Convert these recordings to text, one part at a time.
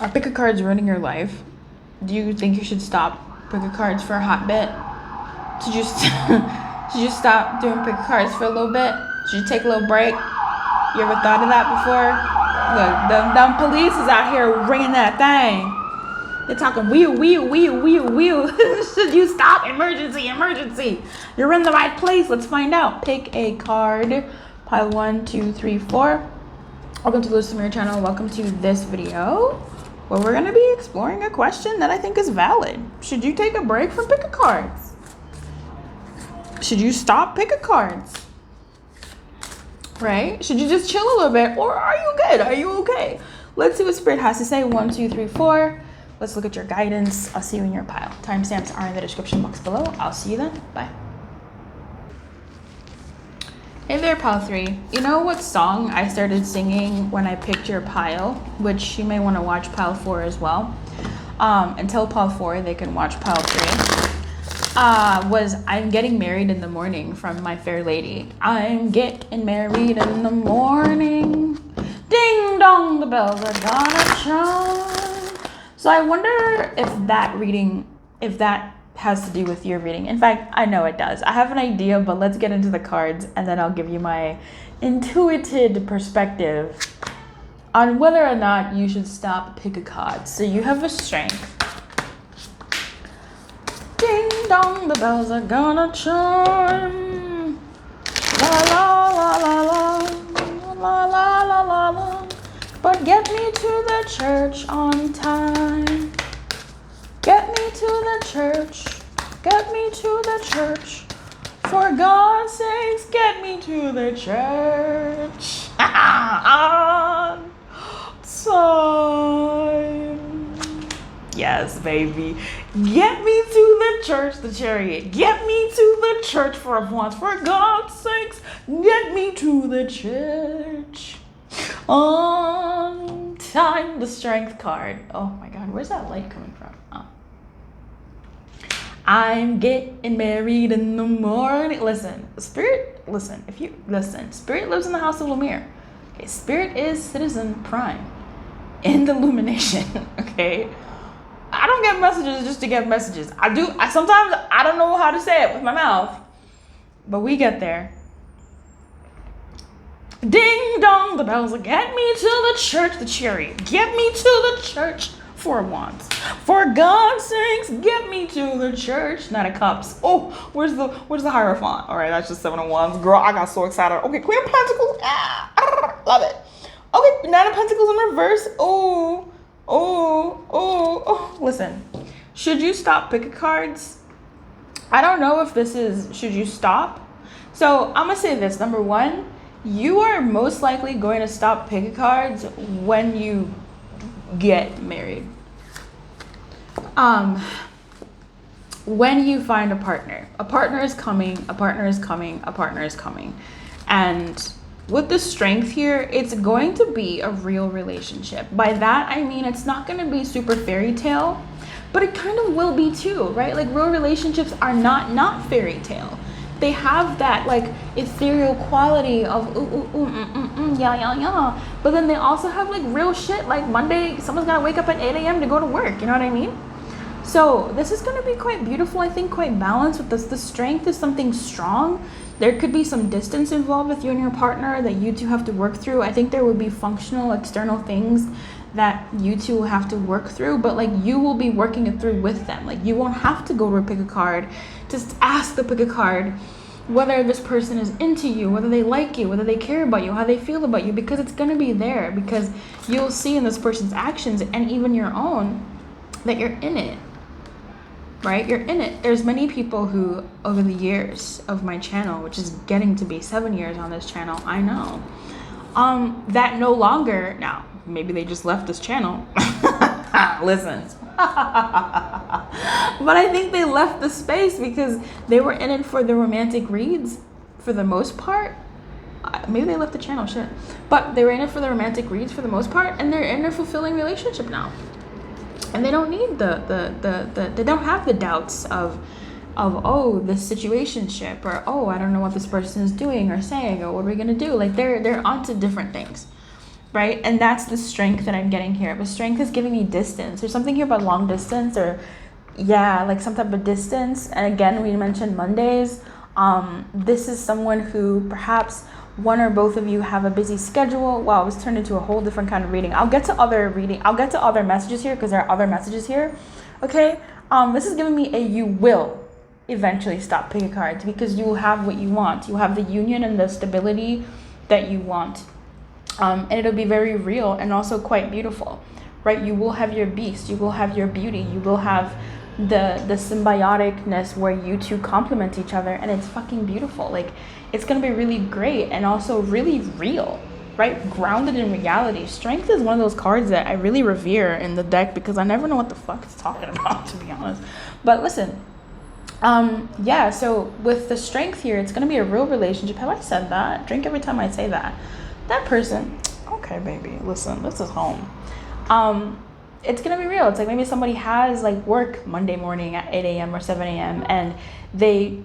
Are pick a cards ruining your life? Do you think you should stop pick a cards for a hot bit? Should you should you stop doing pick a cards for a little bit? Should you take a little break? You ever thought of that before? Look, them police is out here ringing that thing. They're talking wheel. Should you stop? Emergency. You're in the right place. Let's find out. Pick a card. Pile 1, 2, 3, 4. Welcome to the Luz Lumiere channel. Welcome to this video where we're going to be exploring a question that I think is valid. Should you take a break from pick a cards? Should you stop pick a cards? Right? Should you just chill a little bit, or are you good? Are you okay? Let's see what Spirit has to say. 1, 2, 3, 4. Let's look at your guidance. I'll see you in your pile. Timestamps are in the description box below. I'll see you then. Bye. Hey there, pile 3. You know what song I started singing when I picked your pile, which you may want to watch pile 4 as well. Until pile 4, they can watch pile 3. Was I'm Getting Married in the Morning from My Fair Lady. I'm getting married in the morning. Ding dong, the bells are gonna chime. So I wonder if that has to do with your reading. In fact, I know it does. I have an idea, but let's get into the cards and then I'll give you my intuitive perspective on whether or not you should stop pick a card. So you have a strength. Ding dong, the bells are gonna chime. La la la la la, la la la la la. But get me to the church on time. Get me to the church. Get me to the church. For God's sakes, get me to the church. On time. Yes, baby. Get me to the church, the chariot. Get me to the church for once. For God's sakes, get me to the church. On time, the strength card. Oh my God, where's that light coming from? Oh. I'm getting married in the morning. Listen, Spirit, listen. Spirit lives in the house of Lumiere. Okay, Spirit is citizen prime in the illumination. Okay. I don't get messages just to get messages. Sometimes I don't know how to say it with my mouth, but we get there. Ding dong, the bells. Get me to the church, the chariot. Get me to the church for once. For God's sakes, get me to the church. Knight of Cups. Oh, where's the Hierophant? All right, that's just 7 of Wands. Girl, I got so excited. Okay, Queen of Pentacles. Love it. Okay, Knight of Pentacles in reverse. Oh. Listen, should you stop pick a cards? I don't know if this is, should you stop? So I'm gonna say this. Number 1, you are most likely going to stop pick a cards when you get married. When you find a partner is coming. And with the strength here, it's going to be a real relationship. By that, I mean, it's not going to be super fairy tale, but it kind of will be too, right? Like real relationships are not fairy tale. They have that like ethereal quality of yeah. But then they also have like real shit. Like Monday, someone's got to wake up at 8 a.m. to go to work. You know what I mean? So this is going to be quite beautiful. I think quite balanced with this. The strength is something strong. There could be some distance involved with you and your partner that you two have to work through. I think there will be functional external things that you two will have to work through, but like you will be working it through with them. Like you won't have to go to a pick a card. Just ask the pick a card whether this person is into you, whether they like you, whether they care about you, how they feel about you, because it's going to be there, because you'll see in this person's actions and even your own that you're in it. Right? You're in it. There's many people who, over the years of my channel, which is getting to be 7 years on this channel, I know, that no longer, now, maybe they just left this channel. Listen. But I think they left the space because they were in it for the romantic reads for the most part. Maybe they left the channel, shit. But they were in it for the romantic reads for the most part, and they're in a fulfilling relationship now. And they don't need they don't have the doubts of oh, this situationship, or oh, I don't know what this person is doing or saying, or what are we gonna do? Like they're onto different things. right? And that's the strength that I'm getting here. But strength is giving me distance. There's something here about long distance, or yeah, like some type of distance. And again, we mentioned Mondays. This is someone who perhaps one or both of you have a busy schedule. Wow, it's turned into a whole different kind of reading. I'll get to other messages here, because there are other messages here. Okay. This is giving me a you will eventually stop picking cards, because you will have what you want. You have the union and the stability that you want. And it'll be very real and also quite beautiful, right? You will have your beast, you will have your beauty, you will have the symbioticness where you two complement each other, and it's fucking beautiful. Like, it's gonna be really great and also really real, right? Grounded in reality. Strength is one of those cards that I really revere in the deck, because I never know what the fuck it's talking about, to be honest. But listen, yeah, so with the strength here, it's gonna be a real relationship. Have I said that? Drink every time I say that. That person, okay, baby, listen, this is home. It's gonna be real. It's like maybe somebody has like work Monday morning at 8 a.m. or 7 a.m. and they,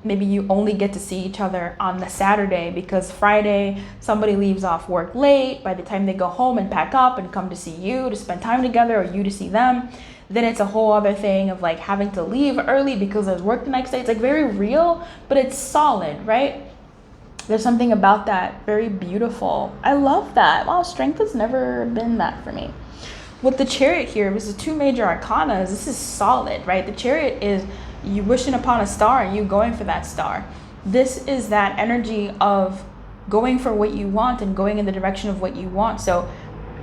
maybe you only get to see each other on the Saturday, because Friday somebody leaves off work late. By the time they go home and pack up and come to see you to spend time together, or you to see them, then it's a whole other thing of like having to leave early because there's work the next day. It's like very real, but it's solid, right? There's something about that very beautiful. I love that. Wow, strength has never been that for me. With the Chariot here, this is two major arcanas. This is solid, right? The Chariot is you wishing upon a star and you going for that star. This is that energy of going for what you want and going in the direction of what you want. So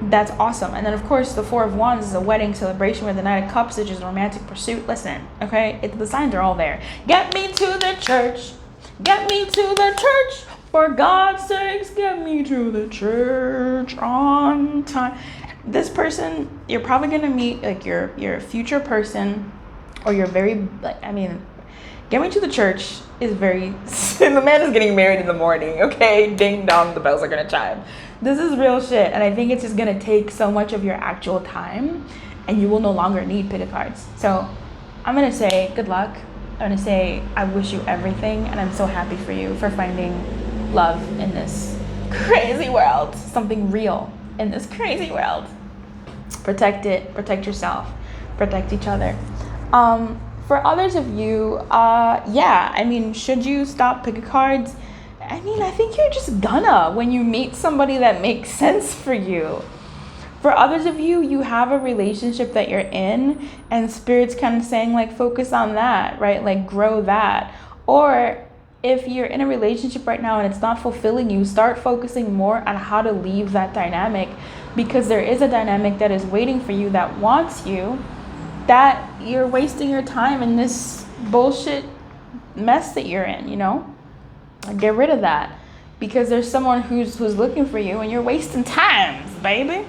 that's awesome. And then of course the Four of Wands is a wedding celebration, with the Knight of Cups, which is a romantic pursuit. Listen, okay, the signs are all there. Get me to the church. Get me to the church. For God's sakes, get me to the church on time. This person, you're probably going to meet like your future person, or you're very, get me to the church is very, the man is getting married in the morning, okay? Ding dong, the bells are going to chime. This is real shit. And I think it's just going to take so much of your actual time, and you will no longer need pick a cards. So I'm going to say good luck. I'm going to say I wish you everything, and I'm so happy for you for finding love in this crazy world, something real in this crazy world. Protect it, protect yourself, protect each other. For others of you, should you stop picking cards? I think you're just gonna, when you meet somebody that makes sense for you. For others of you, you have a relationship that you're in, and Spirit's kind of saying like, focus on that, right? Like grow that. Or if you're in a relationship right now and it's not fulfilling you, start focusing more on how to leave that dynamic, because there is a dynamic that is waiting for you that wants you, that you're wasting your time in this bullshit mess that you're in, Get rid of that, because there's someone who's looking for you, and you're wasting time, baby.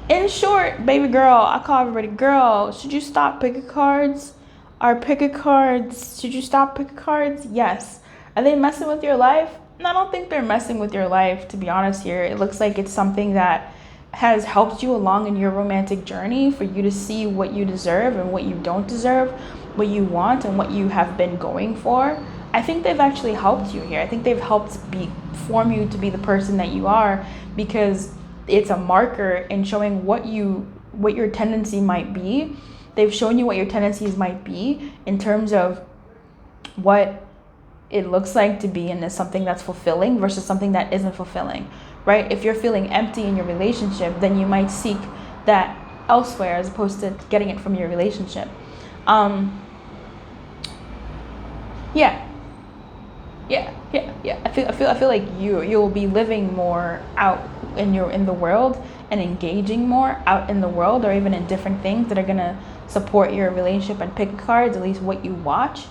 In short, baby girl, I call everybody girl, should you stop picking cards? Should you stop picking cards? Yes. Are they messing with your life? No, I don't think they're messing with your life, to be honest here. It looks like it's something that has helped you along in your romantic journey, for you to see what you deserve and what you don't deserve, what you want and what you have been going for. I think they've actually helped you here. I think they've helped form you to be the person that you are, because it's a marker in showing what your tendency might be. They've shown you what your tendencies might be in terms of what it looks like to be in something that's fulfilling versus something that isn't fulfilling, right? If you're feeling empty in your relationship, then you might seek that elsewhere as opposed to getting it from your relationship. I feel like you'll be living more out in the world, and engaging more out in the world, or even in different things that are gonna support your relationship and pick cards, at least what you watch.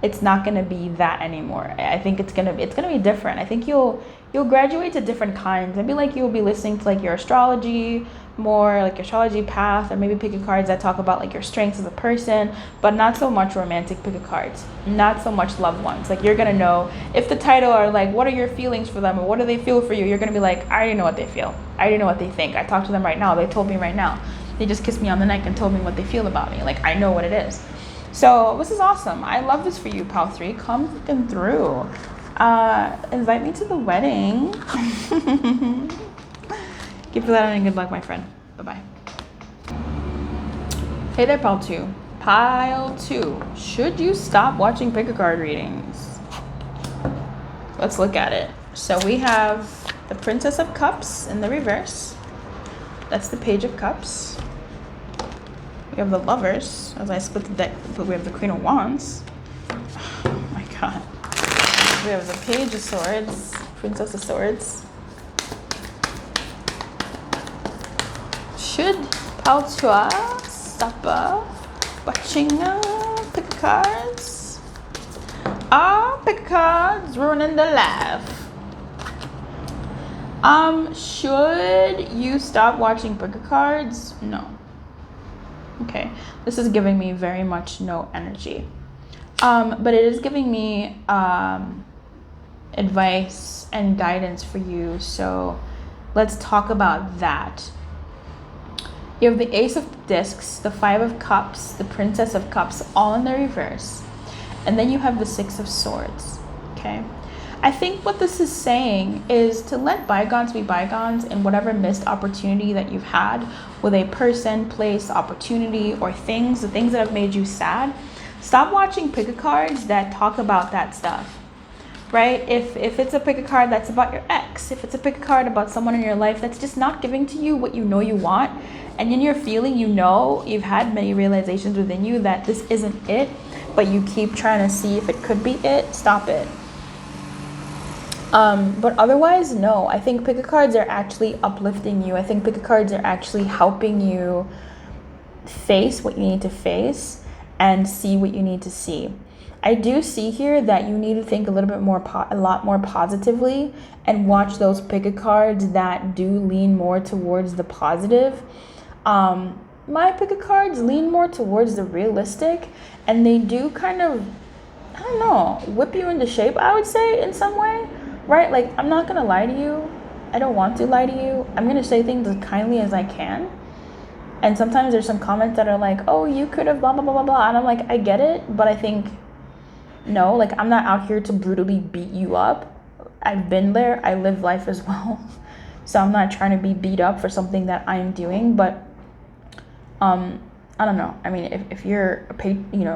It's not gonna be that anymore. I think it's gonna be different. I think you'll graduate to different kinds. Maybe like you'll be listening to like your astrology more, like your astrology path, or maybe picking cards that talk about like your strengths as a person, but not so much romantic picking cards, not so much loved ones. Like you're gonna know if the title are like, what are your feelings for them, or what do they feel for you? You're gonna be like, I already know what they feel. I already know what they think. I talked to them right now. They told me right now. They just kissed me on the neck and told me what they feel about me. Like I know what it is. So this is awesome. I love this for you, Pal 3. Come fucking through. Invite me to the wedding. Keep that and good luck, my friend. Bye-bye. Hey there, pile 2. Pile 2. Should you stop watching pick a card readings? Let's look at it. So we have the Princess of Cups in the reverse. That's the Page of Cups. We have the Lovers. As I split the deck, but we have the Queen of Wands. Oh my god. We have the Page of Swords, Princess of Swords. Should pile 2 stop watching pick cards? Pick cards ruining the life. Should you stop watching pick cards? No. Okay, this is giving me very much no energy. But it is giving me advice and guidance for you. So let's talk about that. You have the Ace of Discs, the 5 of Cups, the Princess of Cups, all in the reverse. And then you have the 6 of Swords, okay? I think what this is saying is to let bygones be bygones, and whatever missed opportunity that you've had with a person, place, opportunity, or things, the things that have made you sad, stop watching pick cards that talk about that stuff, right? If it's a pick card that's about your ex, if it's a pick card about someone in your life that's just not giving to you what you know you want, and in your feeling, you know, you've had many realizations within you that this isn't it, but you keep trying to see if it could be it, stop it. But otherwise, no. I think pick cards are actually uplifting you. I think pick cards are actually helping you face what you need to face and see what you need to see. I do see here that you need to think a little bit more, a lot more positively, and watch those pick cards that do lean more towards the positive. My pick cards lean more towards the realistic, and they do kind of, I don't know, whip you into shape, I would say, in some way. Right? Like, I'm not going to lie to you. I don't want to lie to you. I'm going to say things as kindly as I can. And sometimes there's some comments that are like, oh, you could have blah, blah, blah, blah, blah. And I'm like, I get it. But I think, no, like, I'm not out here to brutally beat you up. I've been there. I live life as well. So I'm not trying to be beat up for something that I'm doing. But, I don't know. I mean, if you're a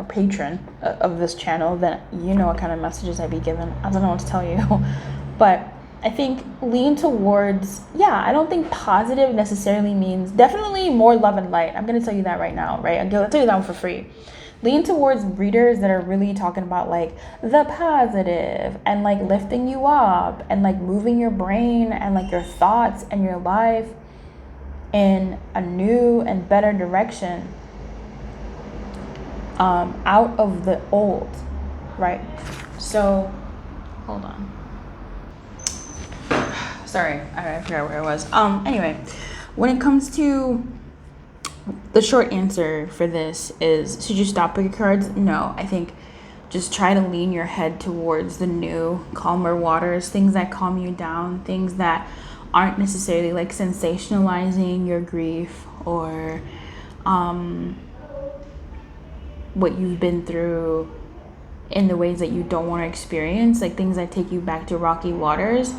patron of this channel, then you know what kind of messages I'd be given. I don't know what to tell you. But I think lean towards, I don't think positive necessarily means definitely more love and light. I'm going to tell you that right now, right? I'll tell you that one for free. Lean towards readers that are really talking about like the positive and like lifting you up and like moving your brain and like your thoughts and your life in a new and better direction, out of the old, right? So, hold on. Sorry, I forgot where I was. Anyway, when it comes to the short answer for this is, should you stop picking cards? No, I think just try to lean your head towards the new, calmer waters, things that calm you down, things that aren't necessarily like sensationalizing your grief or what you've been through in the ways that you don't want to experience, like things that take you back to rocky waters.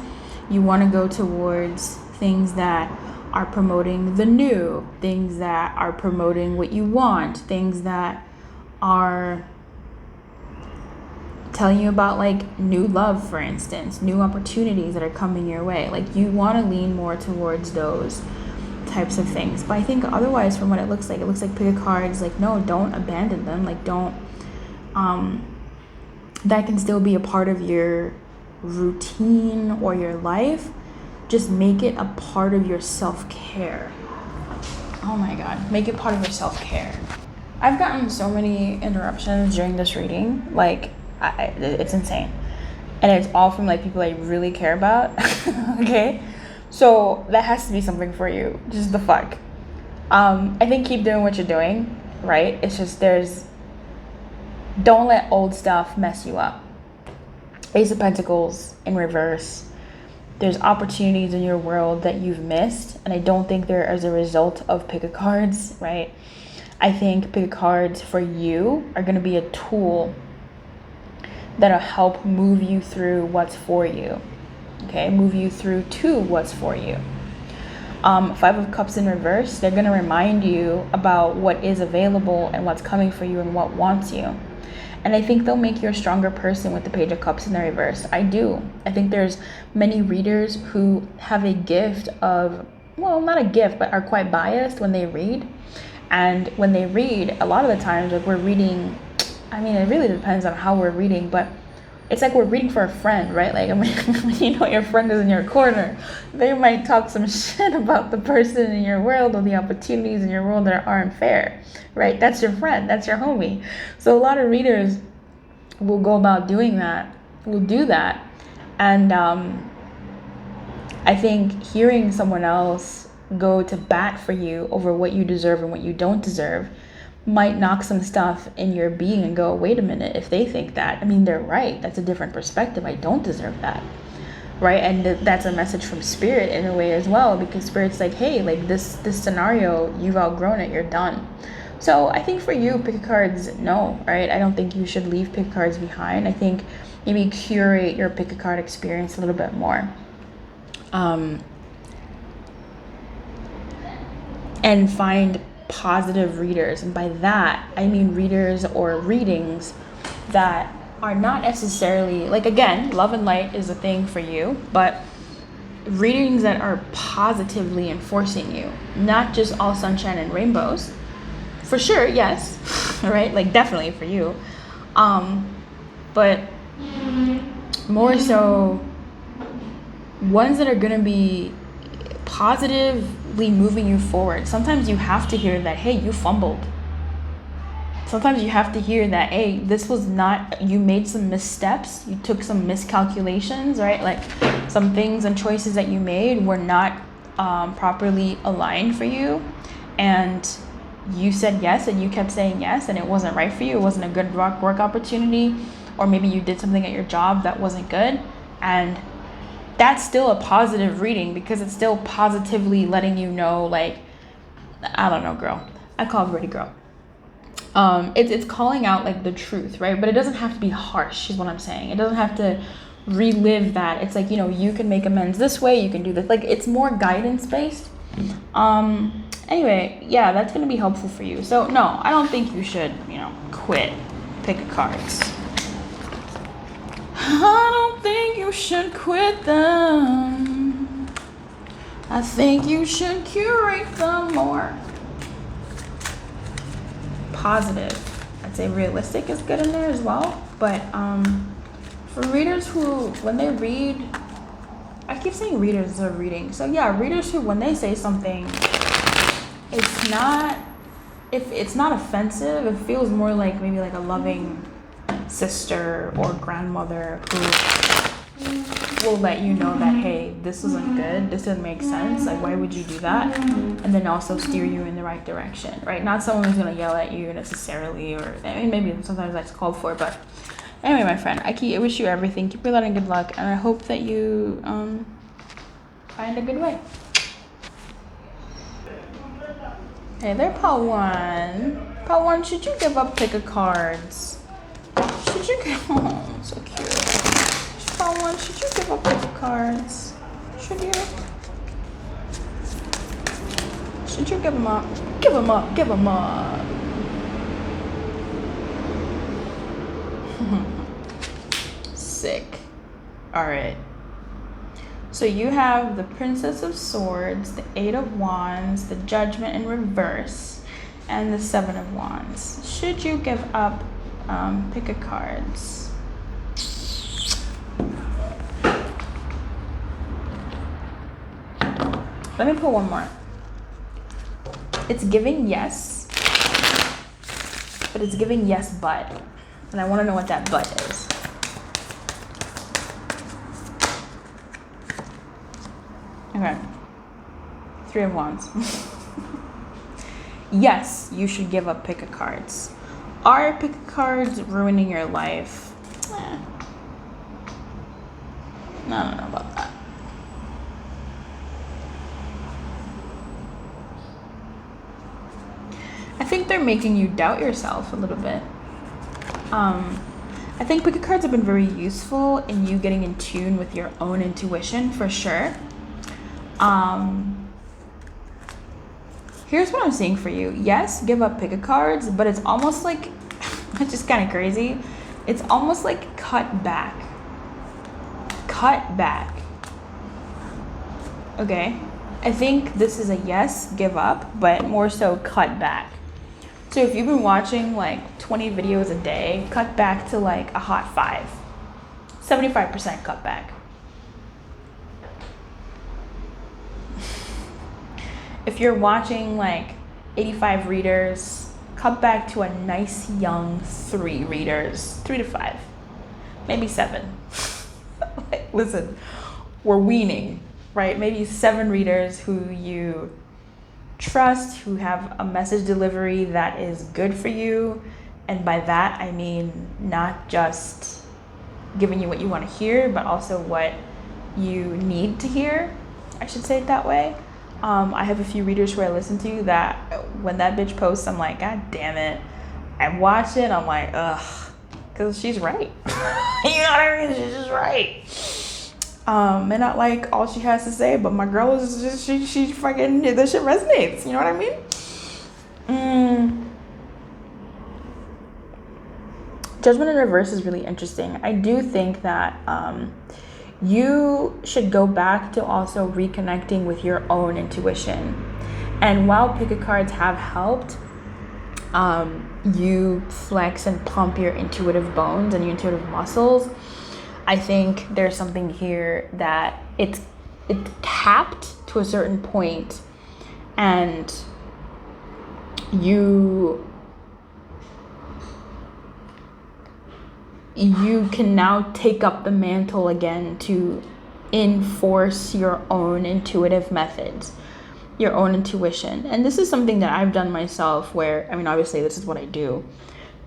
You want to go towards things that are promoting the new, things that are promoting what you want, things that are telling you about like new love, for instance, new opportunities that are coming your way. Like you want to lean more towards those types of things. But I think otherwise, from what it looks like pick a cards, like, no, don't abandon them. Like, don't, that can still be a part of your routine or your life. Just make it a part of your self-care. Oh my God, make it part of your self-care. I've gotten so many interruptions during this reading, like, it's insane. And it's all from like people I really care about. Okay, so that has to be something for you. Just the fuck. I think keep doing what you're doing, right? It's just don't let old stuff mess you up. Ace of Pentacles in reverse. There's opportunities in your world that you've missed, and I don't think they're as a result of pick a cards, right? I think pick a cards for you are going to be a tool that'll help move you through what's for you. Okay, move you through to what's for you. Five of Cups in reverse, they're going to remind you about what is available and what's coming for you and what wants you. And I think they'll make you a stronger person with the Page of Cups in the reverse. I do. I think there's many readers who have a gift of, well, not a gift, but are quite biased when they read. And when they read, a lot of the times, like we're reading, I mean, it really depends on how we're reading, but it's like we're reading for a friend, right? Like, I mean, when you know your friend is in your corner, they might talk some shit about the person in your world or the opportunities in your world that aren't fair, right? That's your friend, that's your homie. So a lot of readers will go about doing that, will do that. And I think hearing someone else go to bat for you over what you deserve and what you don't deserve might knock some stuff in your being and go, wait a minute, if they think that, I mean, they're right. That's a different perspective. I don't deserve that, right? And that's a message from Spirit in a way as well, because Spirit's like, hey, like this scenario, you've outgrown it, you're done. So I think for you, pick a cards, no, right? I don't think you should leave pick a cards behind. I think maybe curate your pick a card experience a little bit more. And find positive readers, and by that I mean readers or readings that are not necessarily, like, again, love and light is a thing for you, but readings that are positively enforcing you, not just all sunshine and rainbows, for sure, yes, right, like definitely for you, but more so ones that are gonna be positively moving you forward. Sometimes you have to hear that, hey, you fumbled. Sometimes you have to hear that, hey, this was not, you made some missteps, you took some miscalculations, right? Like some things and choices that you made were not properly aligned for you, and you said yes and you kept saying yes and it wasn't right for you, it wasn't a good work opportunity, or maybe you did something at your job that wasn't good, and that's still a positive reading because it's still positively letting you know, like, I don't know, girl. I call everybody girl. It's calling out like the truth, right? But it doesn't have to be harsh, is what I'm saying. It doesn't have to relive that. It's like, you know, you can make amends this way, you can do this. Like, it's more guidance based. Anyway, yeah, that's gonna be helpful for you. So no, I don't think you should, you know, quit pick a cards. I don't think you should quit them. I think you should curate them more. Positive. I'd say realistic is good in there as well. But for readers who, when they read, I keep saying readers are reading. So yeah, readers who, when they say something, it's not offensive. It feels more like maybe like a loving sister or grandmother who will let you know that, hey, this isn't good, this doesn't make sense, like, why would you do that, and then also steer you in the right direction, right? Not someone who's gonna yell at you necessarily, or I mean, maybe sometimes that's called for, but anyway, my friend, I wish you everything, keep your light and good luck, and I hope that you find a good way. Hey there, Part 1. Part 1, should you give up pick a cards? Should you give, oh, so cute. Part 1, should you give up pick a cards? Should you? Should you give them up? Give them up, give them up. Sick. Alright. So you have the Princess of Swords, the Eight of Wands, the Judgment in reverse, and the Seven of Wands. Should you give up pick a cards? Let me pull one more. It's giving yes, but it's giving yes but. And I want to know what that but is. Okay. Three of Wands. Yes, you should give up pick a cards. Are pick a cards ruining your life? I don't know about that. I think they're making you doubt yourself a little bit. I think pick a cards have been very useful in you getting in tune with your own intuition, for sure. Here's what I'm seeing for you. Yes, give up pick a cards, but it's almost like, it's just kind of crazy. It's almost like cut back. Cut back. Okay? I think this is a yes, give up, but more so cut back. So if you've been watching like 20 videos a day, cut back to like a hot 5. 75% cut back. If you're watching like 85 readers, cut back to a nice young 3 readers, 3 to 5, maybe 7. Like, listen, we're weaning, right? Maybe 7 readers who you trust, who have a message delivery that is good for you. And by that, I mean not just giving you what you want to hear, but also what you need to hear. I should say it that way. I have a few readers who I listen to that when that bitch posts, I'm like, God damn it. I watch it, I'm like, ugh, because she's right. You know what I mean? She's just right. And not like all she has to say, but my girl is just, she fucking, this shit resonates. You know what I mean? Judgment in reverse is really interesting. I do think that you should go back to also reconnecting with your own intuition. And while pick a cards have helped you flex and pump your intuitive bones and your intuitive muscles, I think there's something here that it tapped to a certain point, and you can now take up the mantle again to enforce your own intuitive methods, your own intuition. And this is something that I've done myself where, I mean, obviously this is what I do,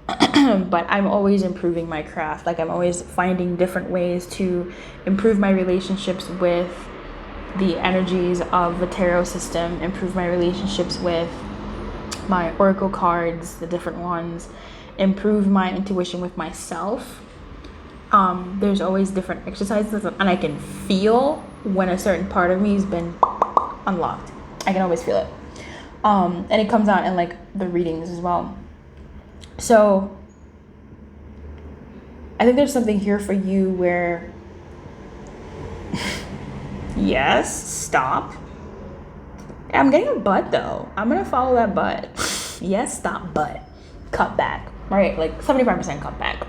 but I'm always improving my craft. Like, I'm always finding different ways to improve my relationships with the energies of the tarot system, improve my relationships with my oracle cards, the different ones, improve my intuition with myself. There's always different exercises, and I can feel when a certain part of me has been unlocked. I can always feel it. And it comes out in like the readings as well. So I think there's something here for you where yes, stop. I'm getting a but though. I'm gonna follow that but. Yes, stop, but cut back. Right, like 75% cut back.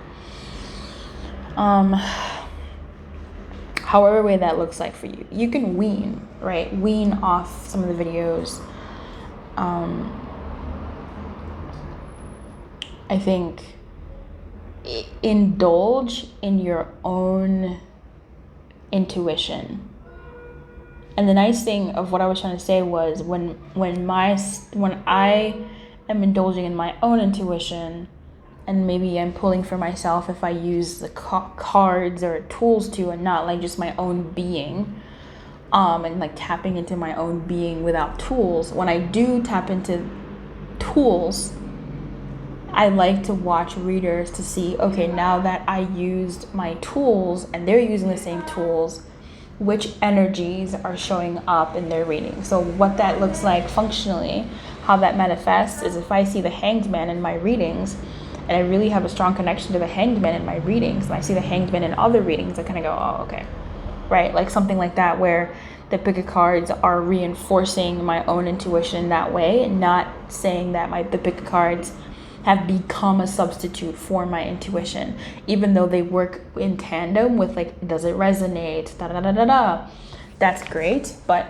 However way that looks like for you. You can wean, right? Wean off some of the videos. I think indulge in your own intuition. And the nice thing of what I was trying to say was when I am indulging in my own intuition, and maybe I'm pulling for myself if I use the cards or tools to, and not like just my own being, and like tapping into my own being without tools. When I do tap into tools, I like to watch readers to see, okay, now that I used my tools and they're using the same tools, which energies are showing up in their reading. So what that looks like functionally, how that manifests is if I see the Hanged Man in my readings, and I really have a strong connection to the Hanged Man in my readings, and I see the Hanged Man in other readings, I kind of go, oh, okay. Right? Like something like that, where the pick of cards are reinforcing my own intuition in that way, not saying that the pick of cards have become a substitute for my intuition, even though they work in tandem with, like, does it resonate, da-da-da-da-da. That's great, but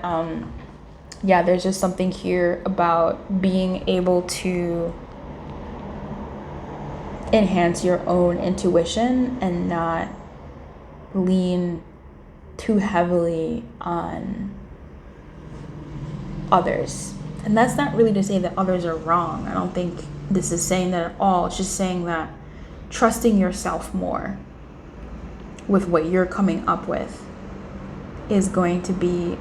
yeah, there's just something here about being able to enhance your own intuition and not lean too heavily on others. And that's not really to say that others are wrong. I don't think this is saying that at all. It's just saying that trusting yourself more with what you're coming up with is going to be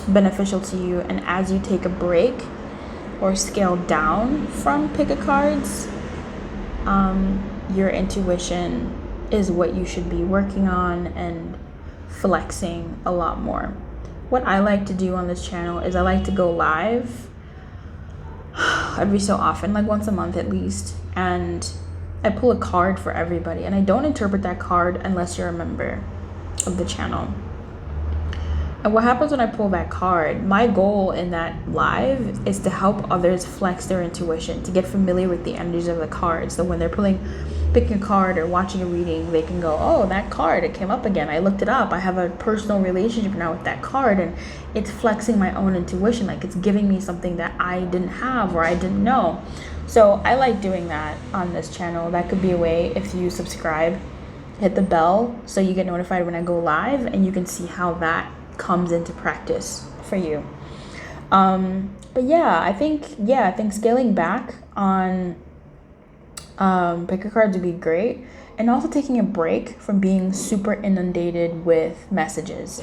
beneficial to you. And as you take a break or scale down from pick a cards, your intuition is what you should be working on and flexing a lot more. what I like to do on this channel is I like to go live every so often, like once a month at least, and I pull a card for everybody, and I don't interpret that card unless you're a member of the channel. And what happens when I pull that card, my goal in that live is to help others flex their intuition, to get familiar with the energies of the card. So when they're picking a card or watching a reading, they can go, oh, that card, it came up again. I looked it up. I have a personal relationship now with that card, and it's flexing my own intuition. Like, it's giving me something that I didn't have or I didn't know. So I like doing that on this channel. That could be a way, if you subscribe, hit the bell so you get notified when I go live, and you can see how that comes into practice for you. But I think scaling back on picker cards would be great, and also taking a break from being super inundated with messages,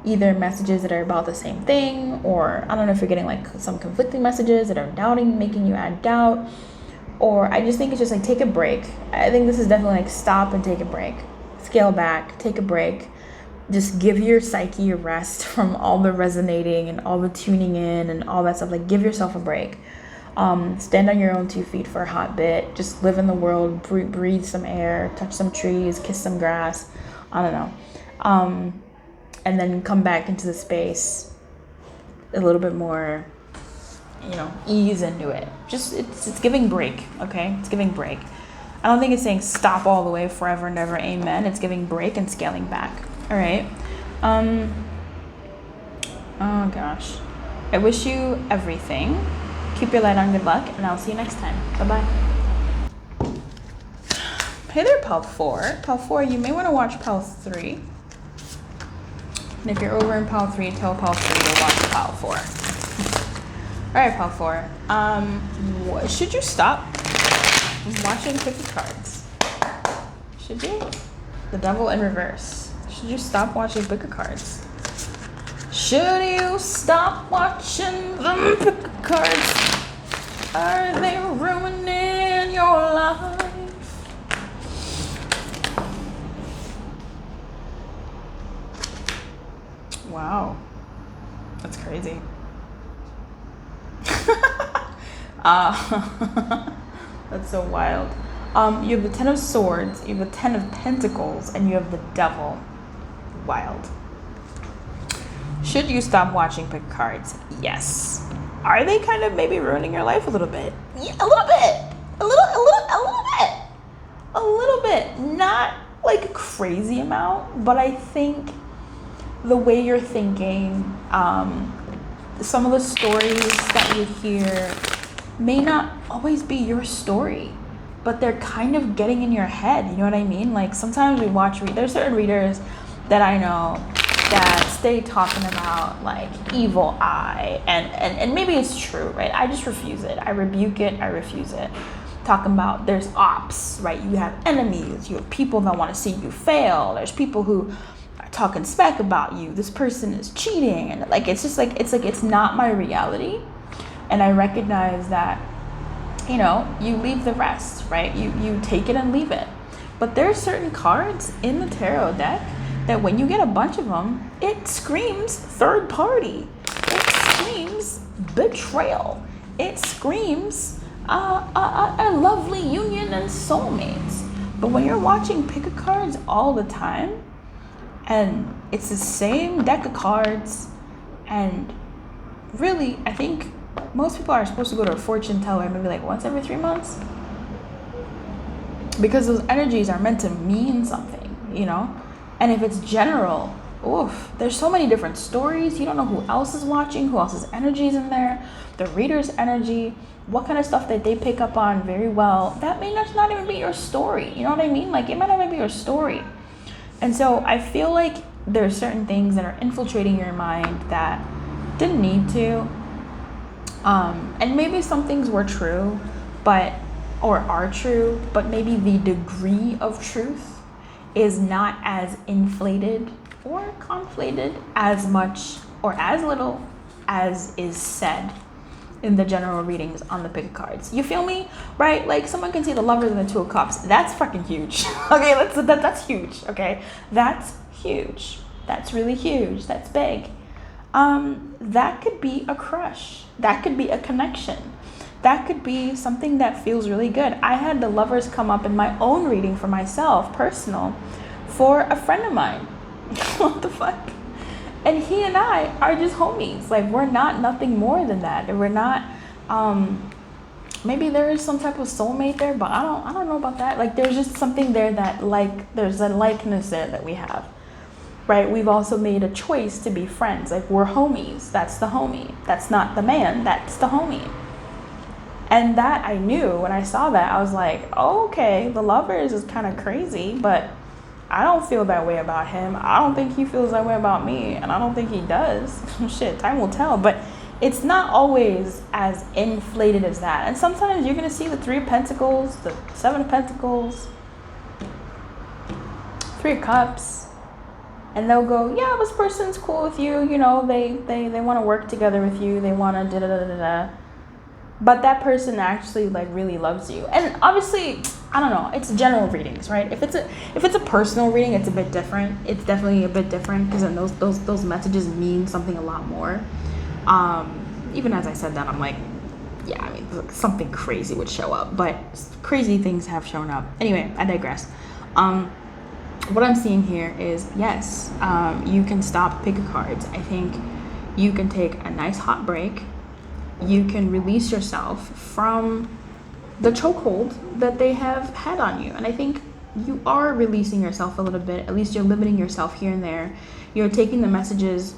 either messages that are about the same thing, or I don't know if you're getting like some conflicting messages that are making you add doubt, or I just think it's just like take a break. I think this is definitely like stop and take a break, scale back, take a break. Just give your psyche a rest from all the resonating and all the tuning in and all that stuff. Like, give yourself a break. Stand on your own 2 feet for a hot bit. Just live in the world, breathe some air, touch some trees, kiss some grass. I don't know. And then come back into the space a little bit more, ease into it. Just, it's giving break, okay? It's giving break. I don't think it's saying stop all the way forever and ever, amen. It's giving break and scaling back. All right. Oh gosh. I wish you everything. Keep your light on, good luck, and I'll see you next time. Bye-bye. Hey there, Pal 4. Pal 4, you may want to watch Pal 3. And if you're over in Pal 3, tell Pal 3 to watch Pal 4. All right, Pal 4. Should you stop watching picky cards? Should you? The devil in reverse. Should you stop watching picker cards? Should you stop watching them picker cards? Are they ruining your life? Wow. That's crazy. That's so wild. You have the 10 of Swords, you have the 10 of Pentacles, and you have the Devil. Wild. Should you stop watching pick cards? Yes. Are they kind of maybe ruining your life a little bit? Yeah, a little bit. A little bit. Not like a crazy amount, but I think the way you're thinking, some of the stories that you hear may not always be your story, but they're kind of getting in your head. You know what I mean? Like, sometimes we there's certain readers that I know that stay talking about like evil eye, and maybe it's true, right? I just refuse it. I rebuke it. I refuse it. Talking about there's ops, right? You have enemies. You have people that want to see you fail. There's people who are talking smack about you. This person is cheating, and like it's not my reality, and I recognize that. You leave the rest, right? You take it and leave it. But there's certain cards in the tarot deck that when you get a bunch of them, it screams third party. It screams betrayal. It screams a lovely union and soulmates. But when you're watching pick a cards all the time, and it's the same deck of cards, and really, I think most people are supposed to go to a fortune teller maybe like once every 3 months, because those energies are meant to mean something, and if it's general, there's so many different stories. You don't know who else is watching, who else's energy is in there, the reader's energy, what kind of stuff that they pick up on very well. That may not even be your story. You know what I mean? Like, it might not even be your story. And so I feel like there's certain things that are infiltrating your mind that didn't need to. And maybe some things were true, or are true, but maybe the degree of truth is not as inflated or conflated as much or as little as is said in the general readings on the pick of cards. You feel me? Right? Like, someone can see the Lovers and the Two of Cups. That's fucking huge. Okay, that's huge. Okay, that's huge. That's really huge. That's big. that could be a crush. That could be a connection. That could be something that feels really good. I had the lovers come up in my own reading for myself, personal, for a friend of mine. What the fuck? And he and I are just homies. Like, we're not nothing more than that. We're not, maybe there is some type of soulmate there, but I don't know about that. Like, there's just something there that, like, there's a likeness there that we have. Right? We've also made a choice to be friends. Like, we're homies. That's the homie. That's not the man. That's the homie. And that I knew when I saw that. I was like, oh, okay, the lovers is kind of crazy, but I don't feel that way about him. I don't think he feels that way about me, and I don't think he does. Shit, time will tell. But it's not always as inflated as that. And sometimes you're going to see the 3 of Pentacles, the 7 of Pentacles, 3 of Cups, and they'll go, yeah, this person's cool with you. You know, they want to work together with you. They want to da-da-da-da-da. But that person actually, like, really loves you. And obviously, I don't know, it's general readings, right? If it's a personal reading, it's a bit different. It's definitely a bit different, because then those messages mean something a lot more. Even as I said that, I'm like, yeah, I mean, something crazy would show up, but crazy things have shown up. Anyway, I digress. What I'm seeing here is, yes, you can stop pick of cards. I think you can take a nice hot break. You can release yourself from the chokehold that they have had on you. And I think you are releasing yourself a little bit. At least you're limiting yourself here and there. You're taking the messages,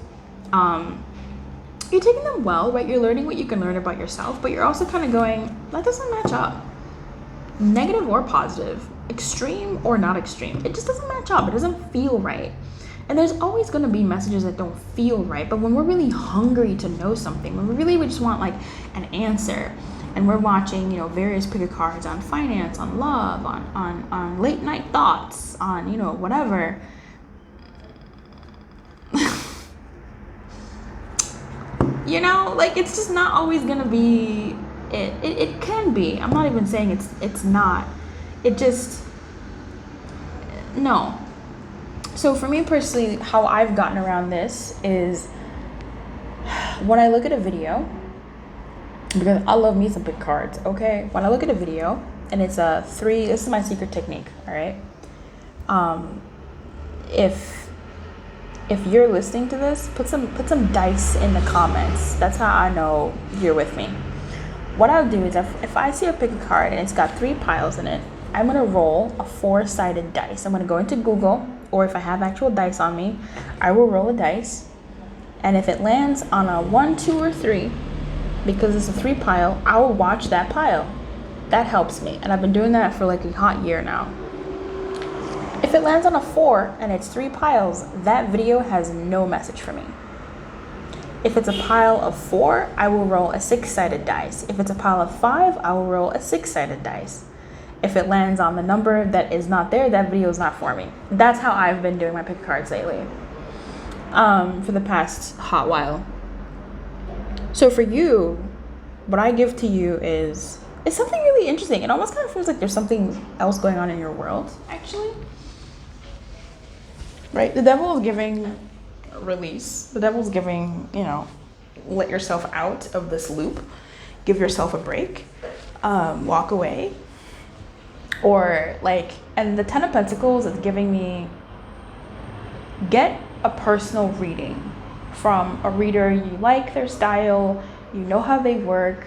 you're taking them well, right? You're learning what you can learn about yourself, but you're also kind of going, that doesn't match up. Negative or positive, extreme or not extreme. It just doesn't match up. It doesn't feel right. And there's always going to be messages that don't feel right. But when we're really hungry to know something, when we just want, like, an answer, and we're watching, you know, various pick of cards on finance, on love, on late night thoughts, on, you know, whatever. You know, like, it's just not always going to be it. It can be. I'm not even saying it's not. It just, no. So for me personally, how I've gotten around this is when I look at a video, because I love me some big cards, okay? When I look at a video and it's a 3, this is my secret technique, all right? If you're listening to this, put some dice in the comments. That's how I know you're with me. What I'll do is if I see a pick a card and it's got 3 piles in it, I'm going to roll a 4-sided dice. I'm going to go into Google, or if I have actual dice on me, I will roll a dice. And if it lands on a 1, 2, or 3, because it's a 3 pile, I will watch that pile. That helps me. And I've been doing that for like a hot year now. If it lands on a 4 and it's 3 piles, that video has no message for me. If it's a pile of 4, I will roll a 6-sided dice. If it's a pile of 5, I will roll a 6-sided dice. If it lands on the number that is not there, that video is not for me. That's how I've been doing my pick cards lately, for the past hot while. So for you, what I give to you is something really interesting. It almost kind of feels like there's something else going on in your world, actually. Right? The devil is giving release. The devil's giving, you know, let yourself out of this loop. Give yourself a break. Walk away. Or like, and the 10 of Pentacles is giving me, get a personal reading from a reader you like their style, you know how they work,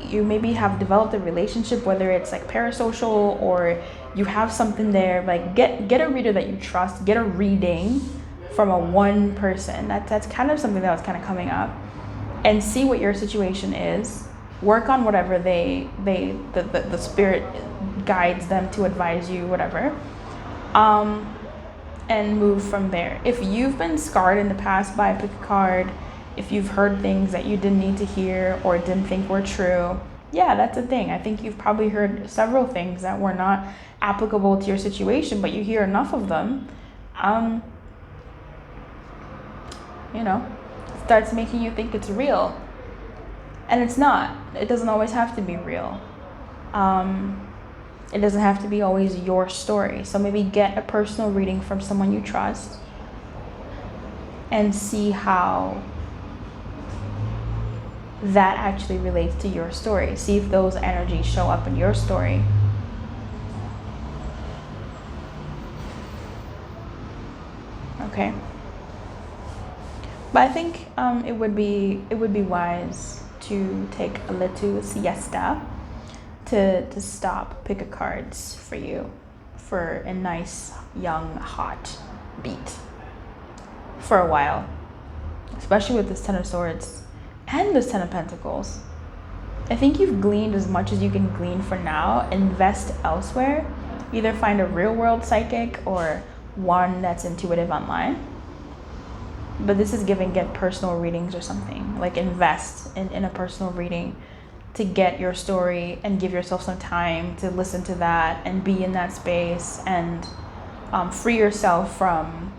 you maybe have developed a relationship, whether it's like parasocial or you have something there. Like, get a reader that you trust, get a reading from a one person. That's kind of something that was kind of coming up, and see what your situation is. Work on whatever the spirit guides them to advise you, whatever, and move from there. If you've been scarred in the past by a pick a card, if you've heard things that you didn't need to hear or didn't think were true, yeah, that's a thing. I think you've probably heard several things that were not applicable to your situation, but you hear enough of them, you know, it starts making you think it's real. And it's not. It doesn't always have to be real. It doesn't have to be always your story. So maybe get a personal reading from someone you trust. and see how that actually relates to your story. See if those energies show up in your story. Okay. But I think it would be wise to take a little siesta to stop pick a cards for you for a nice young hot beat for a while, especially with this Ten of Swords and this Ten of Pentacles. I think you've gleaned as much as you can glean for now. Invest elsewhere. Either find a real world psychic or one that's intuitive online. But this is get personal readings or something. Like invest in a personal reading to get your story and give yourself some time to listen to that and be in that space and free yourself from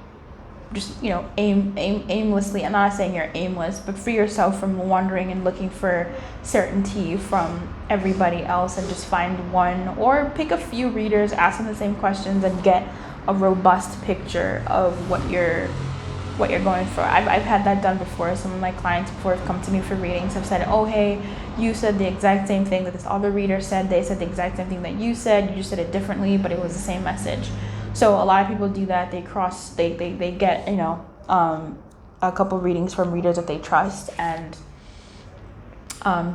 just, aimlessly. I'm not saying you're aimless, but free yourself from wandering and looking for certainty from everybody else, and just find one or pick a few readers, ask them the same questions, and get a robust picture of what you're going for. I've had that done before. Some of my clients before have come to me for readings have said, oh, hey, you said the exact same thing that this other reader said. They said the exact same thing that you said. You just said it differently, but it was the same message. So a lot of people do that. They get, a couple readings from readers that they trust and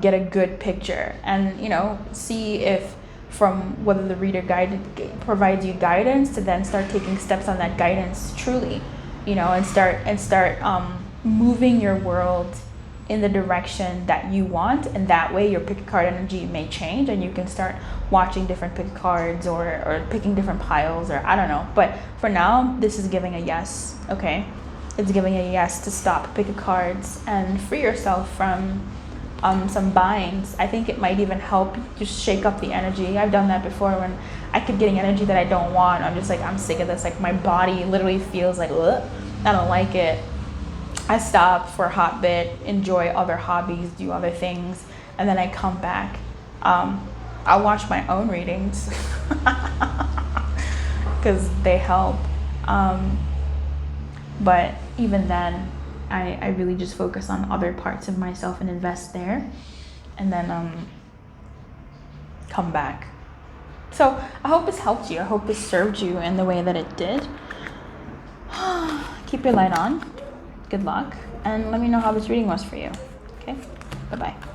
get a good picture and, see if from whether the reader provides you guidance to then start taking steps on that guidance truly, and start moving your world in the direction that you want. And that way your pick a card energy may change and you can start watching different pick cards or picking different piles, or I don't know. But for now, this is giving a yes, okay? It's giving a yes to stop pick a cards and free yourself from some binds. I think it might even help just shake up the energy. I've done that before when I keep getting energy that I don't want. I'm just like, I'm sick of this. Like my body literally feels like, ugh, I don't like it. I stop for a hot bit, enjoy other hobbies, do other things, and then I come back. I'll watch my own readings because they help. But even then, I really just focus on other parts of myself and invest there, and then come back. So I hope this helped you. I hope this served you in the way that it did. Keep your light on. Good luck. And let me know how this reading was for you. Okay? Bye-bye.